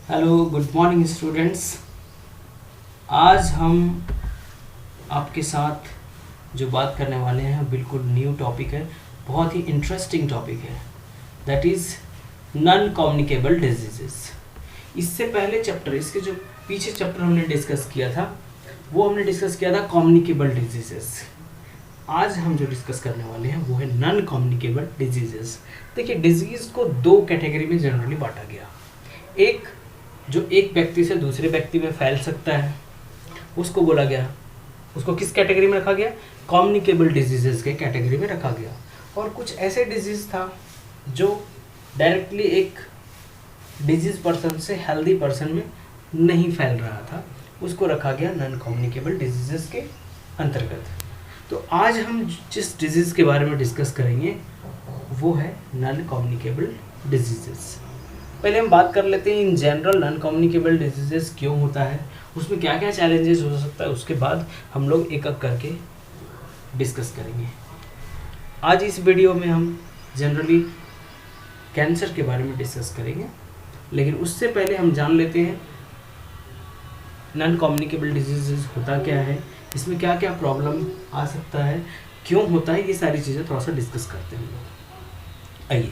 Hello, good morning students. आज हम आपके साथ जो बात करने वाले हैं बिल्कुल न्यू टॉपिक है, बहुत ही इंटरेस्टिंग टॉपिक है, that is non communicable diseases. इससे पहले चैप्टर, इसके जो पीछे चैप्टर हमने डिस्कस किया था वो हमने डिस्कस किया था कम्युनिकेबल डिजीजेस। आज हम जो डिस्कस करने वाले हैं वो है नॉन कम्युनिकेबल डिजीजेस। देखिए, डिजीज़ को दो कैटेगरी में जनरली बांटा गया। एक जो एक व्यक्ति से दूसरे व्यक्ति में फैल सकता है उसको बोला गया, उसको किस कैटेगरी में रखा गया? कम्युनिकेबल डिजीजेस के कैटेगरी में रखा गया। और कुछ ऐसे डिजीज़ था जो डायरेक्टली एक डिजीज पर्सन से हेल्दी पर्सन में नहीं फैल रहा था, उसको रखा गया नॉन कम्युनिकेबल डिजीजेस के अंतर्गत। तो आज हम जिस डिजीज़ के बारे में डिस्कस करेंगे वो है नॉन कम्युनिकेबल डिजीजेस। पहले हम बात कर लेते हैं in general non communicable diseases क्यों होता है, उसमें क्या क्या चैलेंजेस हो सकता है, उसके बाद हम लोग एक एक करके डिस्कस करेंगे। आज इस वीडियो में हम जनरली कैंसर के बारे में डिस्कस करेंगे, लेकिन उससे पहले हम जान लेते हैं नॉन कम्युनिकेबल डिजीजेस होता क्या है, इसमें क्या क्या प्रॉब्लम आ सकता है, क्यों होता है, ये सारी चीज़ें थोड़ा सा डिस्कस करते हैं। आइए,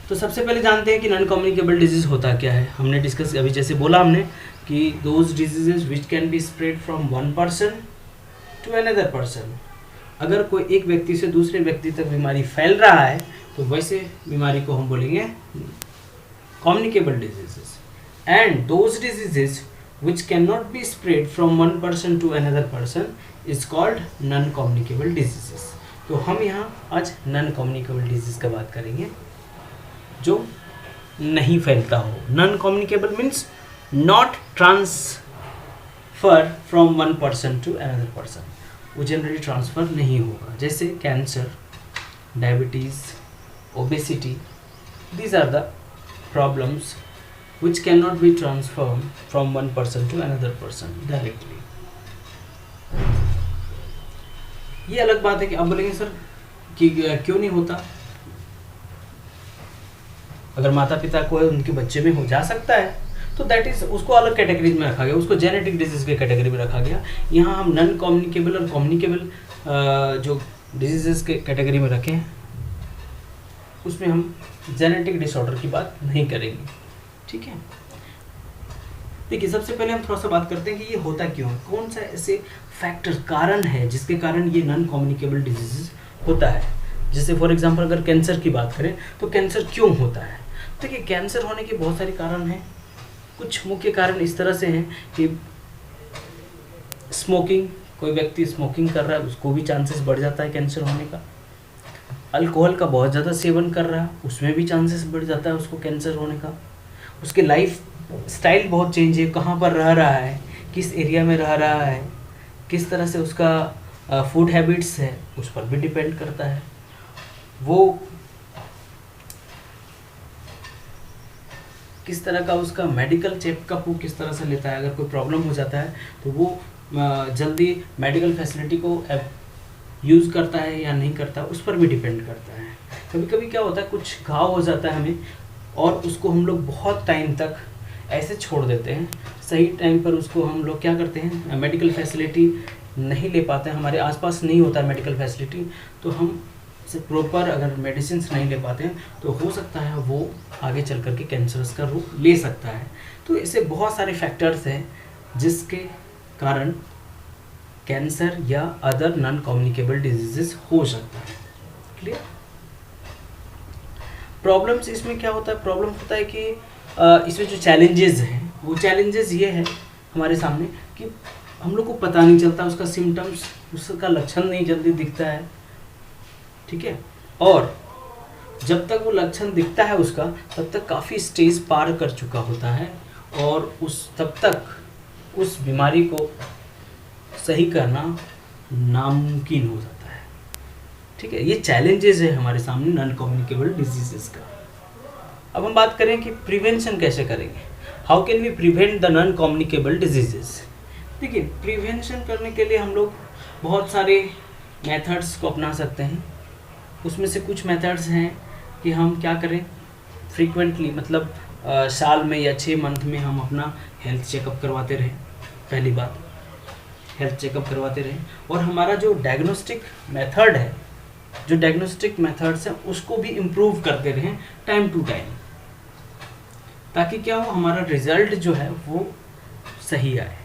तो सबसे पहले जानते हैं कि नॉन कम्युनिकेबल डिजीज़ होता क्या है। हमने डिस्कस अभी जैसे बोला हमने कि those diseases which can be spread from one person to another person. अगर कोई एक व्यक्ति से दूसरे व्यक्ति तक बीमारी फैल रहा है तो वैसे बीमारी को हम बोलेंगे communicable diseases. And those diseases which can not be spread from one person to another person is called non communicable diseases. तो हम यहाँ आज नॉन कम्युनिकेबल डिजीज़ का बात करेंगे जो नहीं फैलता हो। Non communicable means not transfer from one person to another person, वो जनरली ट्रांसफ़र नहीं होगा। जैसे cancer, diabetes, obesity, these are the problems which can not be transferred from one person to another person directly. ये अलग बात है कि आप बोलेंगे सर कि क्यों नहीं होता। अगर माता पिता को है उनके बच्चे में हो जा सकता है तो दैट इज उसको अलग कैटेगरी में रखा गया, उसको जेनेटिक डिजीज के कैटेगरी में रखा गया। यहाँ हम नॉन कम्युनिकेबल और कम्युनिकेबल जो डिजीजेस के कैटेगरी में रखें उसमें हम जेनेटिक डिसऑर्डर की बात नहीं करेंगे, ठीक है। देखिए, सबसे पहले हम थोड़ा सा बात करते हैं कि ये होता क्यों है, कौन सा ऐसे फैक्टर कारण है जिसके कारण ये नॉन कम्युनिकेबल डिजीजेस होता है। जैसे फॉर एग्जांपल अगर कैंसर की बात करें तो कैंसर क्यों होता है। देखिए, कैंसर होने के बहुत सारे कारण हैं। कुछ मुख्य कारण इस तरह से हैं कि स्मोकिंग, कोई व्यक्ति स्मोकिंग कर रहा है उसको भी चांसेस बढ़ जाता है कैंसर होने का। अल्कोहल का बहुत ज़्यादा सेवन कर रहा है उसमें भी चांसेस बढ़ जाता है उसको कैंसर होने का। उसके लाइफ स्टाइल बहुत चेंज है, कहाँ पर रह रहा है, किस एरिया में रह रहा है, किस तरह से उसका फूड हैबिट्स है, उस पर भी डिपेंड करता है। वो किस तरह का उसका मेडिकल चेकअप वो किस तरह से लेता है। अगर कोई प्रॉब्लम हो जाता है तो वो जल्दी मेडिकल फैसिलिटी को यूज़ करता है या नहीं करता, उस पर भी डिपेंड करता है। कभी कभी क्या होता है, कुछ घाव हो जाता है हमें और उसको हम लोग बहुत टाइम तक ऐसे छोड़ देते हैं, सही टाइम पर उसको हम लोग क्या करते हैं, मेडिकल फैसिलिटी नहीं ले पाते हैं, हमारे आसपास नहीं होता है मेडिकल फैसिलिटी, तो हम से प्रॉपर अगर मेडिसिन नहीं ले पाते हैं तो हो सकता है वो आगे चल कर के कैंसरस का रूप ले सकता है। तो ऐसे बहुत सारे फैक्टर्स हैं जिसके कारण कैंसर या अदर नॉन कम्युनिकेबल डिजीजेस हो सकता है। क्लियर। प्रॉब्लम्स इसमें क्या होता है, प्रॉब्लम होता है कि इसमें जो चैलेंजेस हैं वो चैलेंजेस ये है हमारे सामने कि हम लोग को पता नहीं चलता, उसका सिम्टम्स, उसका लक्षण नहीं जल्दी दिखता है, ठीक है। और जब तक वो लक्षण दिखता है उसका तब तक काफ़ी स्टेज पार कर चुका होता है और तब तक उस बीमारी को सही करना नामुमकिन हो जाता है, ठीक है। ये चैलेंजेस है हमारे सामने नॉन कम्युनिकेबल डिजीजेस का। अब हम बात करें कि प्रिवेंशन कैसे करेंगे, how can we prevent the non communicable diseases. देखिए, प्रिवेंशन करने के लिए हम लोग बहुत सारे मेथड्स को अपना सकते हैं। उसमें से कुछ मेथड्स हैं कि हम क्या करें, फ्रीक्वेंटली, मतलब साल में या 6 मंथ में हम अपना हेल्थ चेकअप करवाते रहें। पहली बात, हेल्थ चेकअप करवाते रहें। और हमारा जो डायग्नोस्टिक मेथड है, जो डायग्नोस्टिक मेथड्स हैं, उसको भी इम्प्रूव करते रहें टाइम टू टाइम, ताकि क्या हो, हमारा रिजल्ट जो है वो सही आए।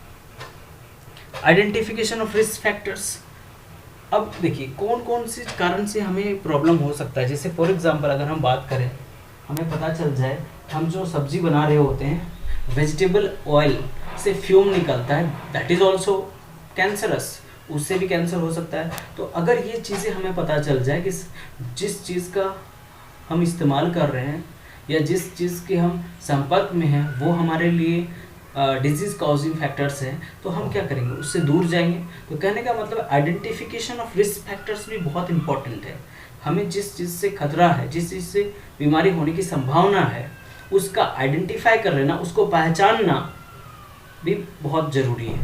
Identification of risk factors. अब देखिए कौन कौन से कारण से हमें प्रॉब्लम हो सकता है। जैसे फॉर एग्जांपल अगर हम बात करें, हमें पता चल जाए हम जो सब्जी बना रहे होते हैं, वेजिटेबल ऑयल से फ्यूम निकलता है, दैट इज़ ऑल्सो कैंसरस, उससे भी कैंसर हो सकता है। तो अगर ये चीज़ें हमें पता चल जाए कि जिस चीज़ का हम इस्तेमाल कर रहे हैं या जिस चीज़ के हम संपर्क में हैं वो हमारे लिए डिजीज़ कॉजिंग फैक्टर्स हैं, तो हम क्या करेंगे, उससे दूर जाएंगे। तो कहने का मतलब आइडेंटिफिकेशन ऑफ रिस्क फैक्टर्स भी बहुत इंपॉर्टेंट है। हमें जिस चीज़ से खतरा है, जिस चीज़ से बीमारी होने की संभावना है, उसका आइडेंटिफाई कर लेना, उसको पहचानना भी बहुत ज़रूरी है।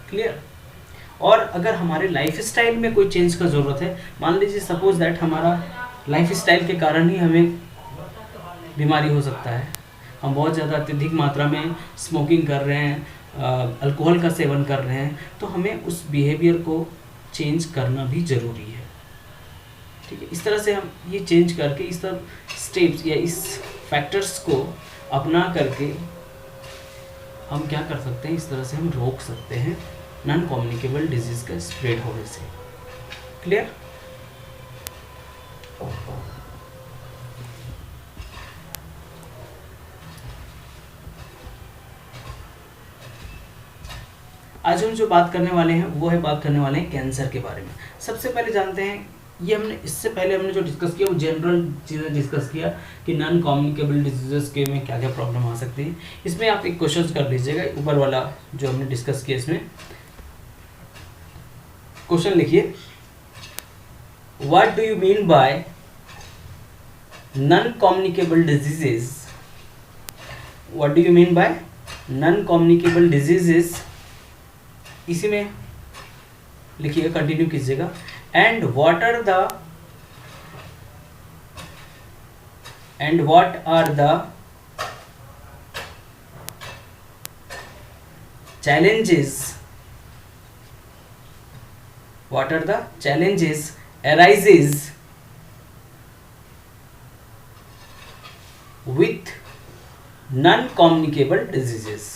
क्लियर। और अगर हमारे लाइफ स्टाइल में कोई चेंज का ज़रूरत है, मान लीजिए सपोज दैट हमारा लाइफ स्टाइल के कारण ही हमें बीमारी हो सकता है, हम बहुत ज़्यादा अत्यधिक मात्रा में स्मोकिंग कर रहे हैं, अल्कोहल का सेवन कर रहे हैं, तो हमें उस बिहेवियर को चेंज करना भी ज़रूरी है। ठीक है, इस तरह से हम ये चेंज करके इस तरह स्टेप्स या इस फैक्टर्स को अपना करके हम क्या कर सकते हैं, इस तरह से हम रोक सकते हैं नॉन कम्युनिकेबल डिजीज़ का स्प्रेड होने से। क्लियर। आज हम जो बात करने वाले हैं वो है बात करने वाले हैं कैंसर के बारे में। सबसे पहले जानते हैं, ये हमने इससे पहले हमने जो डिस्कस किया वो जनरल चीज़ें डिस्कस किया कि नॉन कम्युनिकेबल डिजीजेस के में क्या क्या प्रॉब्लम आ सकती है। इसमें आप एक क्वेश्चन कर लीजिएगा, ऊपर वाला जो हमने डिस्कस किया इसमें क्वेश्चन लिखिए, what do you mean by non communicable diseases, what do you mean by non communicable diseases, इसी में लिखिएगा, कंटिन्यू कीजिएगा। And what are the challenges, what are the challenges arises with non-communicable diseases।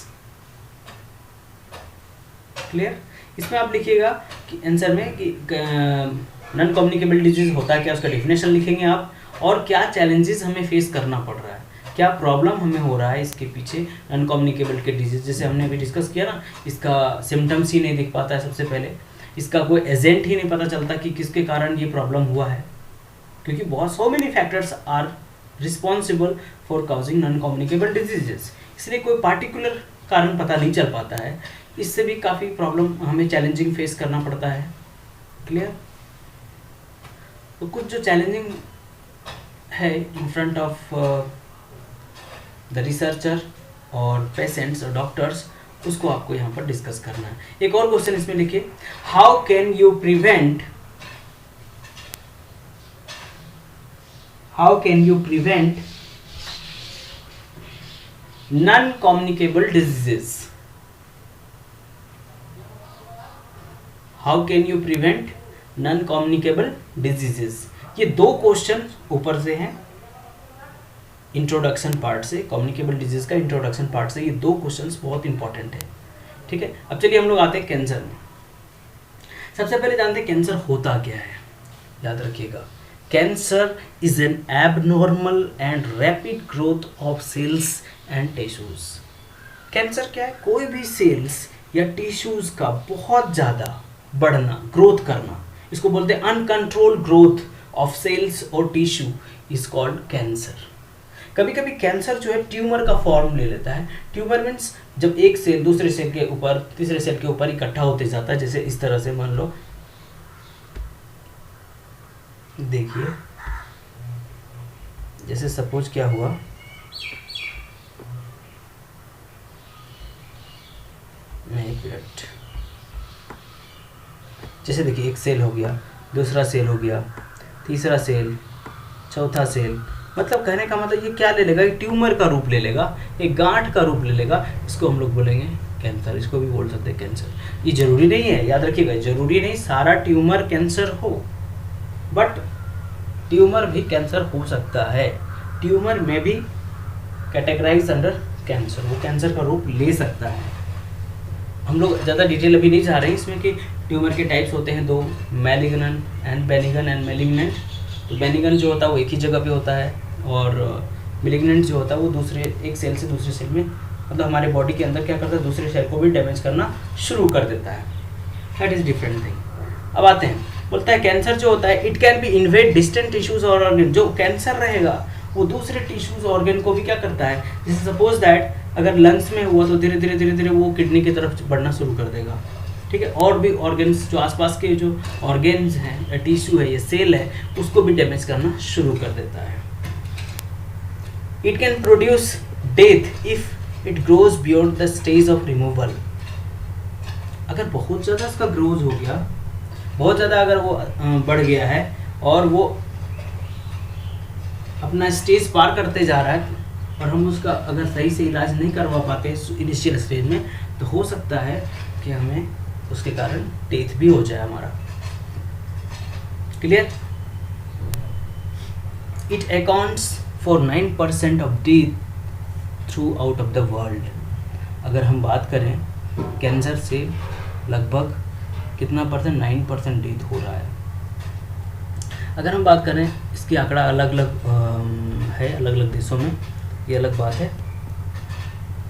Clear. इसमें आप लिखिएगा कि answer में कि नॉन कम्युनिकेबल डिजीज होता है क्या, उसका डेफिनेशन लिखेंगे आप, और क्या चैलेंजेस हमें फेस करना पड़ रहा है, क्या प्रॉब्लम हमें हो रहा है इसके पीछे नॉन कम्युनिकेबल के डिजीज। जैसे हमने अभी डिस्कस किया ना, इसका सिम्टम्स ही नहीं दिख पाता है, सबसे पहले इसका कोई एजेंट ही नहीं पता चलता कि किसके कारण ये प्रॉब्लम हुआ है, क्योंकि बहुत so many factors are responsible for causing non communicable diseases, इसलिए कोई पार्टिकुलर कारण पता नहीं चल पाता है। इससे भी काफ़ी प्रॉब्लम हमें चैलेंजिंग फेस करना पड़ता है। क्लियर। तो कुछ जो चैलेंजिंग है in front of the researcher और पेशेंट्स और डॉक्टर्स, उसको आपको यहाँ पर डिस्कस करना है। एक और क्वेश्चन इसमें लिखिए, how can you prevent non communicable diseases, how can you prevent non communicable diseases. ये दो क्वेश्चन ऊपर से हैं इंट्रोडक्शन पार्ट से, कम्युनिकेबल डिजीज का इंट्रोडक्शन पार्ट से, ये दो क्वेश्चंस बहुत इंपॉर्टेंट है। ठीक है, अब चलिए हम लोग आते हैं कैंसर में। सबसे पहले जानते हैं कैंसर होता क्या है। याद रखिएगा, cancer is an abnormal and rapid growth of cells and tissues. Cancer क्या है, कोई भी सेल्स या टिश्यूज का बहुत ज़्यादा बढ़ना, ग्रोथ करना, इसको बोलते हैं अनकंट्रोल्ड ग्रोथ ऑफ सेल्स और टिश्यू इज कॉल्ड कैंसर। कभी कभी कैंसर जो है ट्यूमर का फॉर्म ले लेता है। ट्यूमर मीन्स जब एक सेल दूसरे सेल के ऊपर, तीसरे सेल के ऊपर इकट्ठा होते जाता है, जैसे इस तरह से मान लो, देखिए जैसे सपोज क्या हुआ, एक मिनट, जैसे देखिए एक सेल हो गया, दूसरा सेल हो गया, तीसरा सेल, चौथा सेल, मतलब कहने का मतलब ये क्या ले लेगा, एक ट्यूमर का रूप ले लेगा, एक गांठ का रूप ले लेगा, इसको हम लोग बोलेंगे कैंसर। इसको भी बोल सकते हैं कैंसर। ये जरूरी नहीं है, याद रखिएगा, जरूरी नहीं सारा ट्यूमर कैंसर हो, बट ट्यूमर भी कैंसर हो सकता है। ट्यूमर में भी कैटेगराइज अंडर कैंसर, वो कैंसर का रूप ले सकता है। हम लोग ज़्यादा डिटेल अभी नहीं जा रहे हैं इसमें कि ट्यूमर के टाइप्स होते हैं दो, मैलिग्नेंट एंड बेनिगन एंड मैलिग्नेंट। तो बेनिगन जो होता है वो एक ही जगह पे होता है, और मैलिग्नेंट जो होता है वो दूसरे एक सेल से दूसरे सेल में, मतलब हमारे बॉडी के अंदर क्या करता है, दूसरे सेल को भी डैमेज करना शुरू कर देता है। That is different thing. अब आते हैं, बोलता है कैंसर जो होता है it can be invade distant tissues और ऑर्गन। जो कैंसर रहेगा वो दूसरे टिश्यूज ऑर्गन को भी क्या करता है, जैसे सपोज दैट अगर लंग्स में हुआ तो धीरे धीरे धीरे धीरे वो किडनी की तरफ बढ़ना शुरू कर देगा, ठीक है। और भी ऑर्गन्स जो आसपास के जो ऑर्गन्स हैं, टिश्यू है, ये सेल है, उसको भी डैमेज करना शुरू कर देता है। It can produce death if it grows beyond the stage of removal. अगर बहुत ज़्यादा इसका ग्रोज हो गया, बहुत ज़्यादा अगर वो बढ़ गया है और वो अपना स्टेज पार करते जा रहा है और हम उसका अगर सही से इलाज नहीं करवा पाते इनिशियल स्टेज में, तो हो सकता है कि हमें उसके कारण डेथ भी हो जाए हमारा। Clear? It accounts for 9% of death through out of the world. अगर हम बात करें कैंसर से लगभग कितना परसेंट, 9% डेथ हो रहा है। अगर हम बात करें इसकी आंकड़ा अलग अलग है अलग अलग देशों में, ये अलग बात है।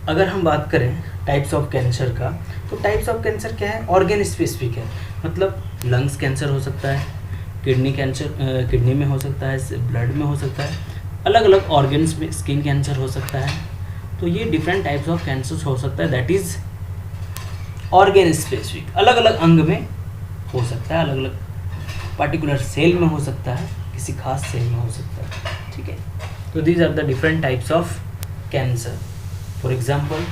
अगर हम बात करें टाइप्स ऑफ कैंसर का, तो टाइप्स ऑफ कैंसर क्या है, ऑर्गन स्पेसिफिक है। मतलब लंग्स कैंसर हो सकता है, किडनी कैंसर किडनी में हो सकता है, ब्लड में हो सकता है, अलग अलग ऑर्गन्स में, स्किन कैंसर हो सकता है। तो ये डिफरेंट टाइप्स ऑफ कैंसर हो सकता है, दैट इज़ ऑर्गन स्पेसिफिक। अलग अलग अंग में हो सकता है, अलग अलग पार्टिकुलर सेल में हो सकता है, किसी खास सेल में हो सकता है, ठीक है। तो these are the different types of cancer. For example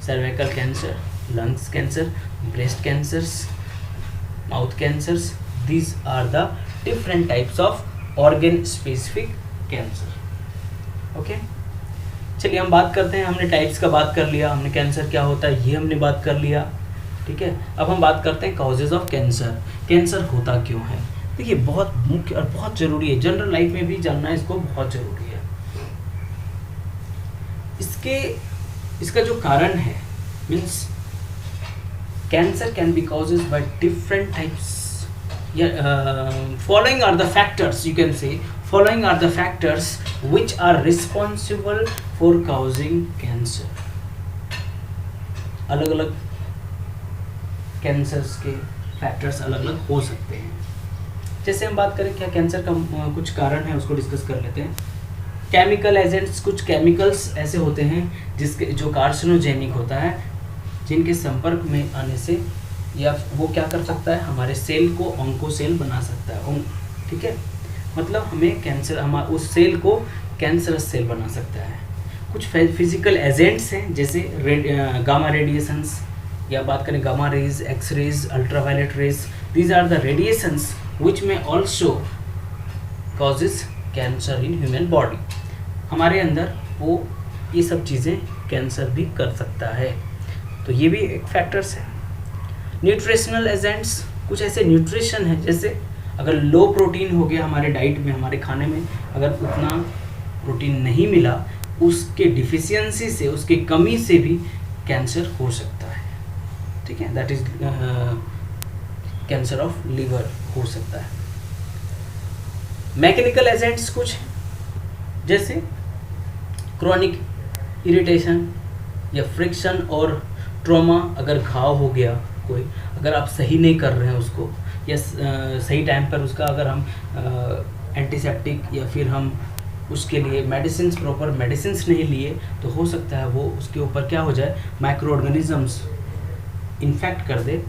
cervical cancer, lungs cancer, breast cancers, mouth cancers, these are the different types of organ specific cancer. Okay, चलिए हम बात करते हैं। हमने टाइप्स का बात कर लिया, हमने कैंसर क्या होता है ये हमने बात कर लिया, ठीक है। अब हम बात करते हैं कॉजेज ऑफ कैंसर। कैंसर होता क्यों है? देखिए बहुत मुख्य और बहुत ज़रूरी है, जनरल लाइफ में भी जानना इसको बहुत ज़रूरी है। इसका जो कारण है means cancer can be causes by different types. Following are the factors, you can say following are the factors which are responsible for causing cancer। अलग अलग कैंसर्स के फैक्टर्स अलग अलग हो सकते हैं। जैसे हम बात करें क्या कैंसर का कुछ कारण है उसको डिस्कस कर लेते हैं। केमिकल एजेंट्स, कुछ केमिकल्स ऐसे होते हैं जिसके जो कार्सिनोजेनिक होता है, जिनके संपर्क में आने से या वो क्या कर सकता है, हमारे सेल को ऑन्कोसेल बना सकता है, ठीक है। मतलब हमें कैंसर, हमारे उस सेल को कैंसरस सेल बना सकता है। कुछ फिजिकल एजेंट्स हैं जैसे गामा रेडिएशंस, या बात करें gamma rays, X rays, ultraviolet rays, these are the radiations which may also causes cancer in human body. हमारे अंदर वो ये सब चीज़ें कैंसर भी कर सकता है, तो ये भी एक फैक्टर्स है। न्यूट्रिशनल एजेंट्स, कुछ ऐसे न्यूट्रिशन है जैसे अगर लो प्रोटीन हो गया हमारे डाइट में, हमारे खाने में अगर उतना प्रोटीन नहीं मिला, उसके डिफिशियंसी से, उसकी कमी से भी कैंसर हो सकता है, ठीक है। That is cancer of liver हो सकता है। मैकेनिकल एजेंट्स कुछ जैसे क्रॉनिक इरिटेशन या फ्रिक्शन और ट्रॉमा, अगर घाव हो गया कोई, अगर आप सही नहीं कर रहे हैं उसको, या सही टाइम पर उसका अगर हम एंटीसेप्टिक या फिर हम उसके लिए मेडिसिन, प्रॉपर मेडिसिन नहीं लिए, तो हो सकता है वो उसके ऊपर क्या हो जाए, माइक्रो ऑर्गेनिजम्स इन्फेक्ट कर दे,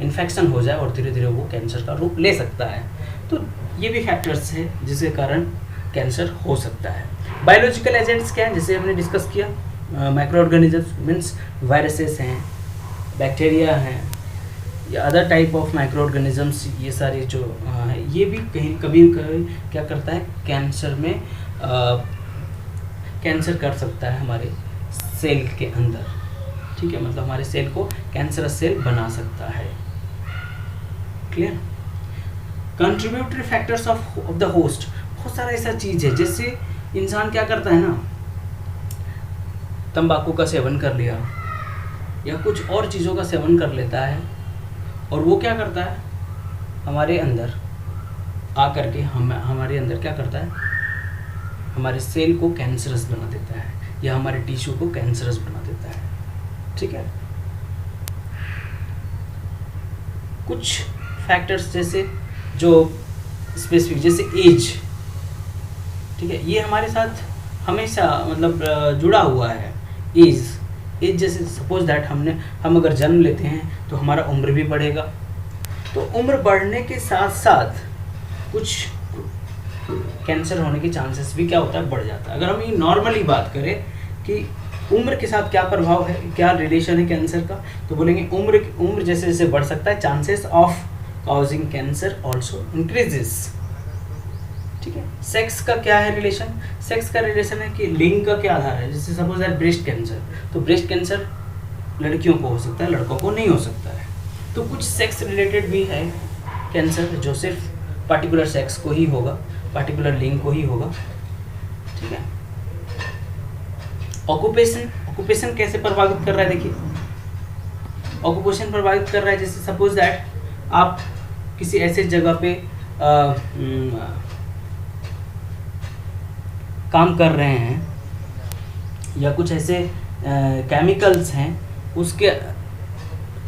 इन्फेक्शन हो जाए और धीरे धीरे वो कैंसर का रूप ले सकता है। तो ये भी फैक्टर्स है जिसके कारण कैंसर हो सकता है। बायोलॉजिकल एजेंट्स क्या है, जैसे हमने डिस्कस किया, माइक्रो ऑर्गेनिजम्स मीन्स वायरसेस हैं, बैक्टीरिया हैं या other type of micro organisms, ये सारे जो है ये भी कहीं कभी क्या करता है, कैंसर में कैंसर कर सकता है हमारे सेल के अंदर, ठीक है, मतलब हमारे सेल को कैंसरस सेल बना सकता है। Clear? Contributory factors of the host, बहुत सारा ऐसा चीज है, जैसे इंसान क्या करता है ना, तंबाकू का सेवन कर लिया या कुछ और चीज़ों का सेवन कर लेता है, और वो क्या करता है हमारे अंदर आकर के हमारे अंदर क्या करता है, हमारे सेल को कैंसरस बना देता है या हमारे टिश्यू को कैंसरस बना देता है। ठीक है, कुछ फैक्टर्स जैसे जो स्पेसिफिक, जैसे एज, ठीक है, ये हमारे साथ हमेशा मतलब जुड़ा हुआ है। एज जैसे सपोज दैट हम अगर जन्म लेते हैं तो हमारा उम्र भी बढ़ेगा, तो उम्र बढ़ने के साथ साथ कुछ कैंसर होने के चांसेस भी क्या होता है, बढ़ जाता है। अगर हम ये नॉर्मली बात करें कि उम्र के साथ क्या प्रभाव है, क्या रिलेशन है कैंसर का, तो बोलेंगे उम्र जैसे जैसे बढ़ सकता है, chances of causing cancer also increases. ठीक है, सेक्स का क्या है रिलेशन, सेक्स का रिलेशन है कि लिंग का क्या आधार है, जैसे सपोज दैट ब्रेस्ट कैंसर, तो ब्रेस्ट कैंसर लड़कियों को हो सकता है, लड़कों को नहीं हो सकता है। तो कुछ सेक्स रिलेटेड भी है कैंसर जो सिर्फ पार्टिकुलर सेक्स को ही होगा, पार्टिकुलर लिंग को ही होगा। ठीक है, ऑक्यूपेशन कैसे प्रभावित कर रहा है, देखिए ऑक्यूपेशन प्रभावित कर रहा है, जैसे सपोज दैट आप किसी ऐसे जगह पे काम कर रहे हैं या कुछ ऐसे केमिकल्स हैं उसके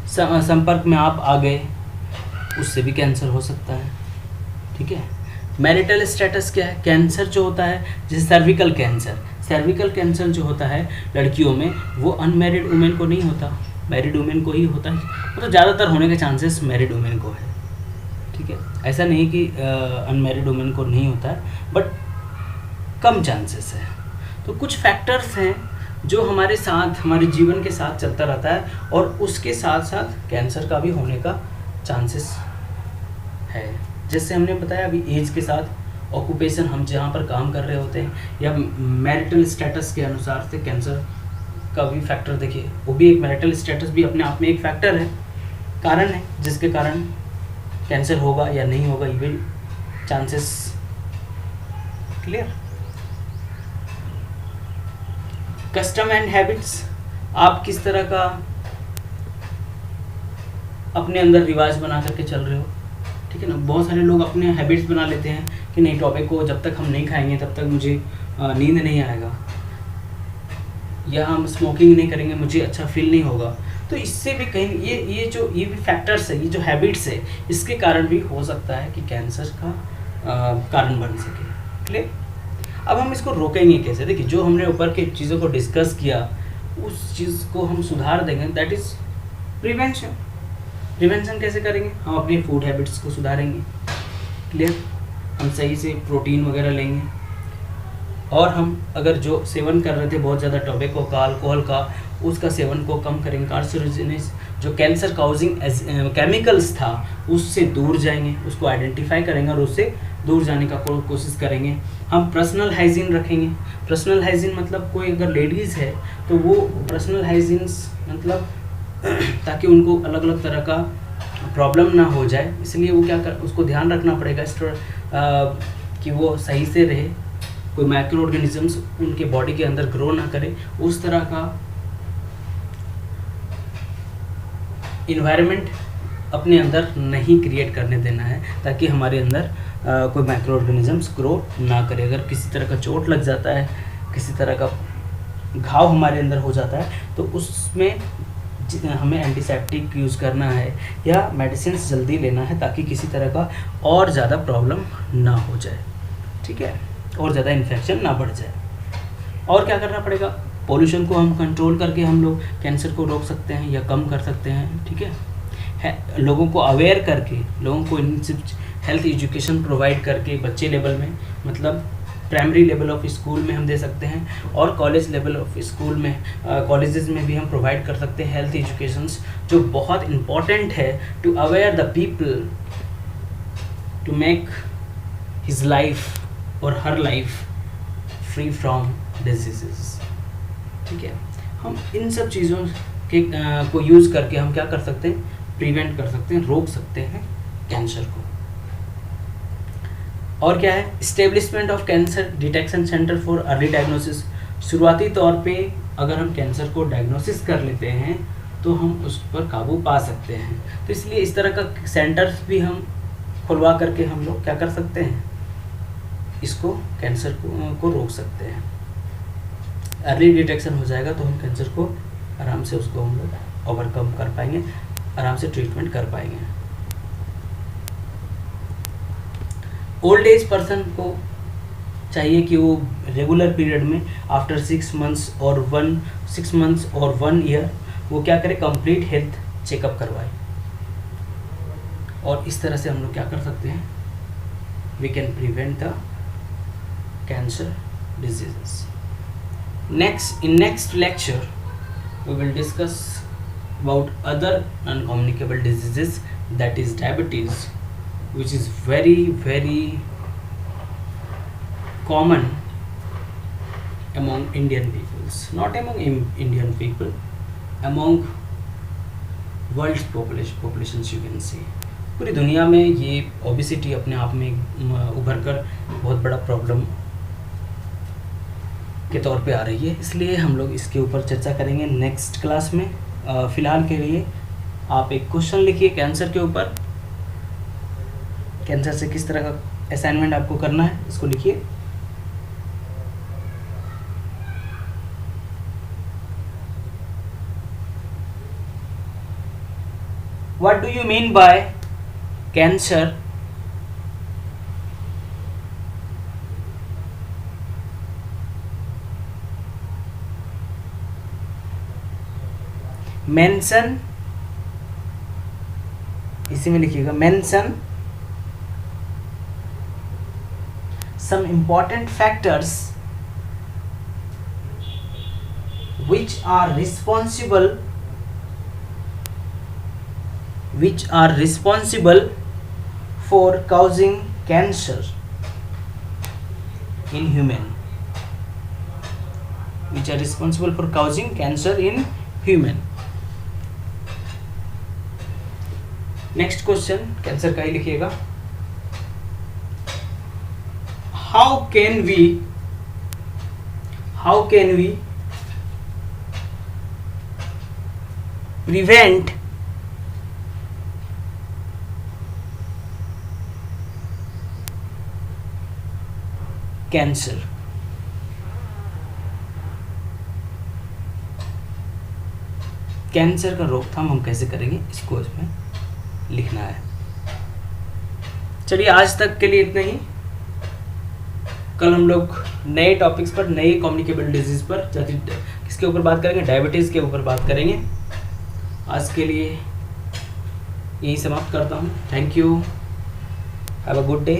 संपर्क में आप आ गए, उससे भी कैंसर हो सकता है। ठीक है, मैरिटल स्टेटस क्या है, कैंसर जो होता है जैसे सर्विकल कैंसर जो होता है लड़कियों में, वो अनमैरिड वुमेन को नहीं होता, मैरिड वुमेन को ही होता है, मतलब ज़्यादातर होने के चांसेस मैरिड वुमेन को है। ठीक है, ऐसा नहीं कि अनमैरिड वुमेन को नहीं होता है, बट कम चांसेस है। तो कुछ फैक्टर्स हैं जो हमारे साथ, हमारे जीवन के साथ चलता रहता है, और उसके साथ साथ कैंसर का भी होने का चांसेस है। जैसे हमने बताया अभी एज के साथ ऑक्यूपेशन, हम जहाँ पर काम कर रहे होते हैं, या मैरिटल स्टेटस के अनुसार से कैंसर का भी फैक्टर, देखिए वो भी एक मैरिटल स्टेटस भी अपने आप में एक फैक्टर है, कारण है जिसके कारण कैंसर होगा या नहीं होगा, ये भी chances. Clear? Custom and habits, आप किस तरह का अपने अंदर रिवाज बना करके चल रहे हो। ठीक है ना, बहुत सारे लोग अपने हैबिट्स बना लेते हैं कि नहीं, टॉपिक को जब तक हम नहीं खाएंगे तब तक मुझे नींद नहीं आएगा, या हम स्मोकिंग नहीं करेंगे मुझे अच्छा फील नहीं होगा। तो इससे भी कहीं ये भी फैक्टर्स है, ये जो हैबिट्स है, इसके कारण भी हो सकता है कि कैंसर का कारण बन सके। क्लियर? अब हम इसको रोकेंगे कैसे, देखिए जो हमने ऊपर की चीज़ों को डिस्कस किया उस चीज़ को हम सुधार देंगे, दैट इज़ प्रिवेंशन कैसे करेंगे, हम अपनी फूड हैबिट्स को सुधारेंगे। क्लियर? हम सही से प्रोटीन वगैरह लेंगे, और हम अगर जो सेवन कर रहे थे बहुत ज़्यादा टोबैको का, अल्कोहल का, उसका सेवन को कम करेंगे। कार्सिनोजेनिस जो कैंसर काउजिंग केमिकल्स था उससे दूर जाएंगे, उसको आइडेंटिफाई करेंगे और उससे दूर जाने का कोशिश करेंगे। हम पर्सनल हाइजीन रखेंगे। पर्सनल हाइजीन मतलब कोई अगर लेडीज़ है तो वो पर्सनल हाइजीन मतलब ताकि उनको अलग अलग तरह का प्रॉब्लम ना हो जाए, इसलिए वो उसको ध्यान रखना पड़ेगा कि वो सही से रहे, कोई माइक्रो ऑर्गेनिजम्स उनके बॉडी के अंदर ग्रो ना करे, उस तरह का इन्वायरमेंट अपने अंदर नहीं क्रिएट करने देना है, ताकि हमारे अंदर कोई माइक्रो ऑर्गेनिजम्स ग्रो ना करे। अगर किसी तरह का चोट लग जाता है, किसी तरह का घाव हमारे अंदर हो जाता है, तो उसमें हमें एंटीसेप्टिक यूज़ करना है या मेडिसिन जल्दी लेना है, ताकि किसी तरह का और ज़्यादा प्रॉब्लम ना हो जाए। ठीक है, और ज़्यादा इन्फेक्शन ना बढ़ जाए। और क्या करना पड़ेगा, पोल्यूशन को हम कंट्रोल करके हम लोग कैंसर को रोक सकते हैं या कम कर सकते हैं। ठीक है, लोगों को अवेयर करके, लोगों को हेल्थ एजुकेशन प्रोवाइड करके बच्चे लेवल में, मतलब प्राइमरी लेवल ऑफ स्कूल में हम दे सकते हैं, और कॉलेज लेवल ऑफ स्कूल में, कॉलेजेस में भी हम प्रोवाइड कर सकते हैं हेल्थ एजुकेशंस, जो बहुत इम्पॉर्टेंट है to aware the people to make his life और her life free from diseases. ठीक है, हम इन सब चीज़ों के को यूज़ करके हम क्या कर सकते हैं, प्रिवेंट कर सकते हैं, रोक सकते हैं कैंसर को। और क्या है, establishment of cancer detection centre for early diagnosis. शुरुआती तौर पे अगर हम कैंसर को डायग्नोसिस कर लेते हैं तो हम उस पर काबू पा सकते हैं। तो इसलिए इस तरह का सेंटर्स भी हम खुलवा करके हम लोग क्या कर सकते हैं, इसको कैंसर को रोक सकते हैं। अर्ली डिटेक्शन हो जाएगा तो हम कैंसर को आराम से उसको हम लोग ओवरकम कर पाएंगे, आराम से ट्रीटमेंट कर पाएंगे। ओल्ड एज पर्सन को चाहिए कि वो रेगुलर पीरियड में आफ्टर 6 मंथ्स और 1 ईयर वो क्या करे, कंप्लीट हेल्थ चेकअप करवाए। और इस तरह से हम लोग क्या कर सकते हैं, we can prevent the cancer diseases. In next lecture we will discuss about other non-communicable diseases, that is diabetes, which is very common among Indian peoples, not among Indian people, among world's populations you can say। पूरी दुनिया में ये obesity अपने आप में उभर कर बहुत बड़ा प्रॉब्लम के तौर पे आ रही है, इसलिए हम लोग इसके ऊपर चर्चा करेंगे नेक्स्ट क्लास में। फ़िलहाल के लिए आप एक क्वेश्चन लिखिए कैंसर के ऊपर, कैंसर से किस तरह का असाइनमेंट आपको करना है इसको लिखिए। What do you mean by cancer? Mention, इसी में लिखिएगा, mention some important factors which are responsible for causing cancer in human, which are responsible for causing cancer in human। Next question cancer का ही लिखिएगा। How can we prevent cancer? Cancer का रोकथाम हम कैसे करेंगे, इसको इसमें लिखना है। चलिए आज तक के लिए इतना ही। कल हम लोग नए टॉपिक्स पर, नए कम्युनिकेबल डिजीज पर, किसके ऊपर बात करेंगे, डायबिटीज़ के ऊपर बात करेंगे। आज के लिए यही समाप्त करता हूँ। Thank you, have a good day.